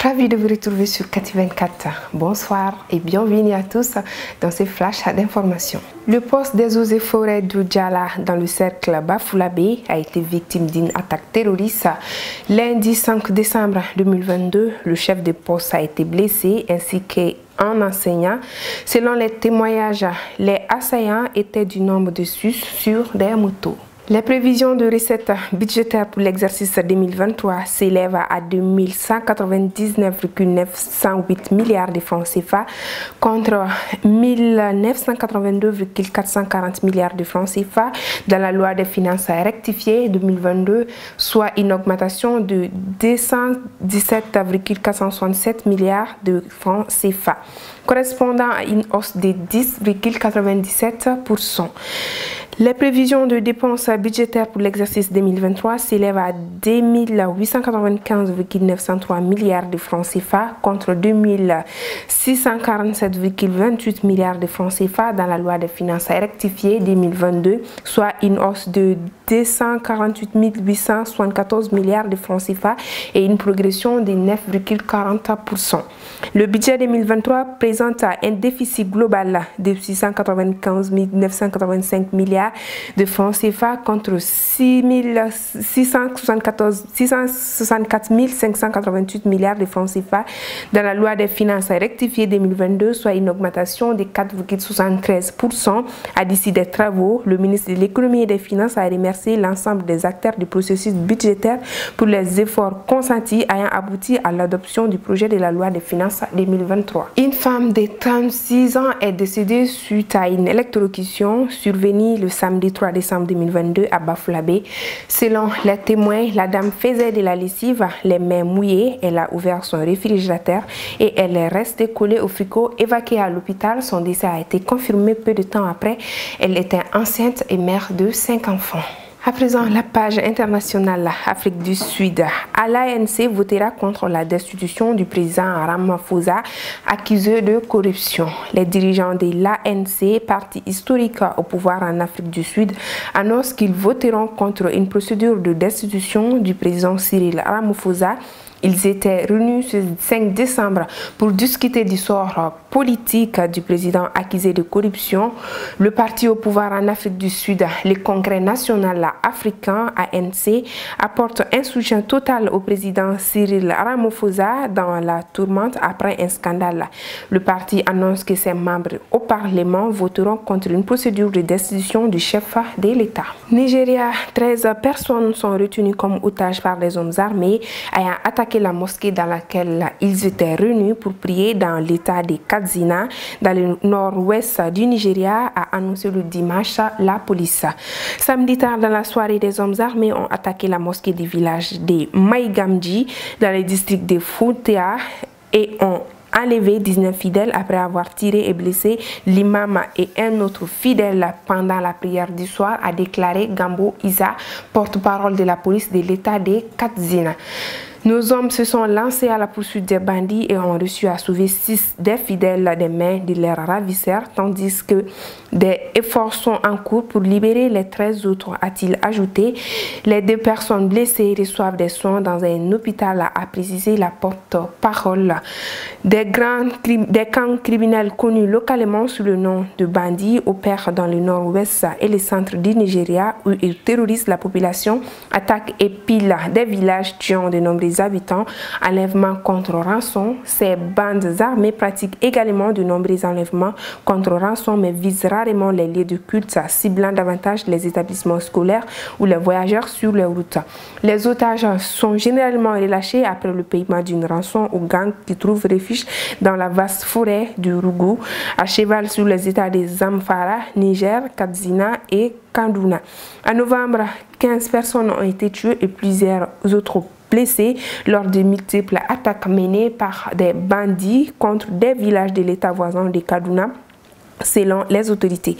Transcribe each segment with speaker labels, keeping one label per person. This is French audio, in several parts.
Speaker 1: Ravi de vous retrouver sur Kati24. Bonsoir et bienvenue à tous dans ces flashs d'informations. Le poste des eaux et forêts de Djala dans le cercle Bafoussé a été victime d'une attaque terroriste. Lundi 5 décembre 2022, le chef de poste a été blessé ainsi qu'un enseignant. Selon les témoignages, les assaillants étaient du nombre de Suisses sur des motos. Les prévisions de recettes budgétaires pour l'exercice 2023 s'élèvent à 2199,908 milliards de francs CFA contre 1982,440 milliards de francs CFA dans la loi des finances rectifiée 2022, soit une augmentation de 217,467 milliards de francs CFA, correspondant à une hausse de 10,97%. Les prévisions de dépenses budgétaires pour l'exercice 2023 s'élèvent à 2895,903 milliards de francs CFA contre 2647,28 milliards de francs CFA dans la loi des finances rectifiée 2022, soit une hausse de 248 874 milliards de francs CFA et une progression de 9,40%. Le budget 2023 présente un déficit global de 695 985 milliards de francs CFA contre 664 588 milliards de francs CFA dans la loi des finances rectifiée 2022, soit une augmentation de 4,73%. À l'issue des travaux, le ministre de l'économie et des finances a remercié l'ensemble des acteurs du processus budgétaire pour les efforts consentis ayant abouti à l'adoption du projet de la loi des finances 2023. Une femme de 36 ans est décédée suite à une électrocution survenue le samedi 3 décembre 2022 à Bafoussé. Selon les témoins, la dame faisait de la lessive, les mains mouillées. Elle a ouvert son réfrigérateur et elle est restée collée au frigo. Évacuée à l'hôpital, son décès a été confirmé peu de temps après. Elle était enceinte et mère de 5 enfants. À présent, la page internationale Afrique du Sud. l'ANC votera contre la destitution du président Ramaphosa, accusé de corruption. Les dirigeants de l'ANC, parti historique au pouvoir en Afrique du Sud, annoncent qu'ils voteront contre une procédure de destitution du président Cyril Ramaphosa. Ils étaient réunis ce 5 décembre pour discuter du sort politique du président accusé de corruption. Le parti au pouvoir en Afrique du Sud, le Congrès national africain ANC, apporte un soutien total au président Cyril Ramaphosa dans la tourmente après un scandale. Le parti annonce que ses membres au Parlement voteront contre une procédure de destitution du chef de l'État. Nigeria, 13 personnes sont retenues comme otages par des hommes armés ayant attaqué la mosquée dans laquelle ils étaient réunis pour prier dans l'état de Katsina, dans le nord-ouest du Nigeria, a annoncé le dimanche la police. Samedi tard dans la soirée, des hommes armés ont attaqué la mosquée du village de Maigamji dans le district de Futea et ont enlevé 19 fidèles après avoir tiré et blessé l'imam et un autre fidèle pendant la prière du soir, a déclaré Gambo Isa, porte-parole de la police de l'état de Katsina. Nos hommes se sont lancés à la poursuite des bandits et ont réussi à sauver 6 des fidèles des mains de leurs ravisseurs, tandis que des efforts sont en cours pour libérer les 13 autres, a-t-il ajouté. Les 2 personnes blessées reçoivent des soins dans un hôpital, a précisé la porte-parole. Des camps criminels connus localement sous le nom de bandits opèrent dans le nord-ouest et le centre du Nigeria où ils terrorisent la population, attaquent et pillent des villages tuant de nombreux habitants, enlèvements contre rançon. Ces bandes armées pratiquent également de nombreux enlèvements contre rançon mais visent rarement les lieux de culte, ciblant davantage les établissements scolaires ou les voyageurs sur les routes. Les otages sont généralement relâchés après le paiement d'une rançon aux gangs qui trouvent refuge dans la vaste forêt du Rougou, à cheval sur les états de Zamfara, Niger, Katsina et Kaduna. En novembre, 15 personnes ont été tuées et plusieurs autres blessés lors de multiples attaques menées par des bandits contre des villages de l'état voisin de Kaduna, selon les autorités.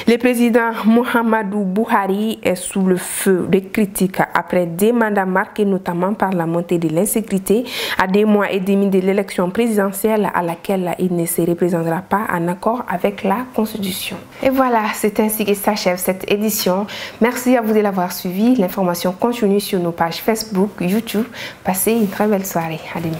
Speaker 1: Le président Muhammadu Buhari est sous le feu de critiques après des mandats marqués notamment par la montée de l'insécurité à 2 mois et demi de l'élection présidentielle à laquelle il ne se représentera pas en accord avec la Constitution. Et voilà, c'est ainsi que s'achève cette édition. Merci à vous de l'avoir suivi. L'information continue sur nos pages Facebook, YouTube. Passez une très belle soirée. À demain.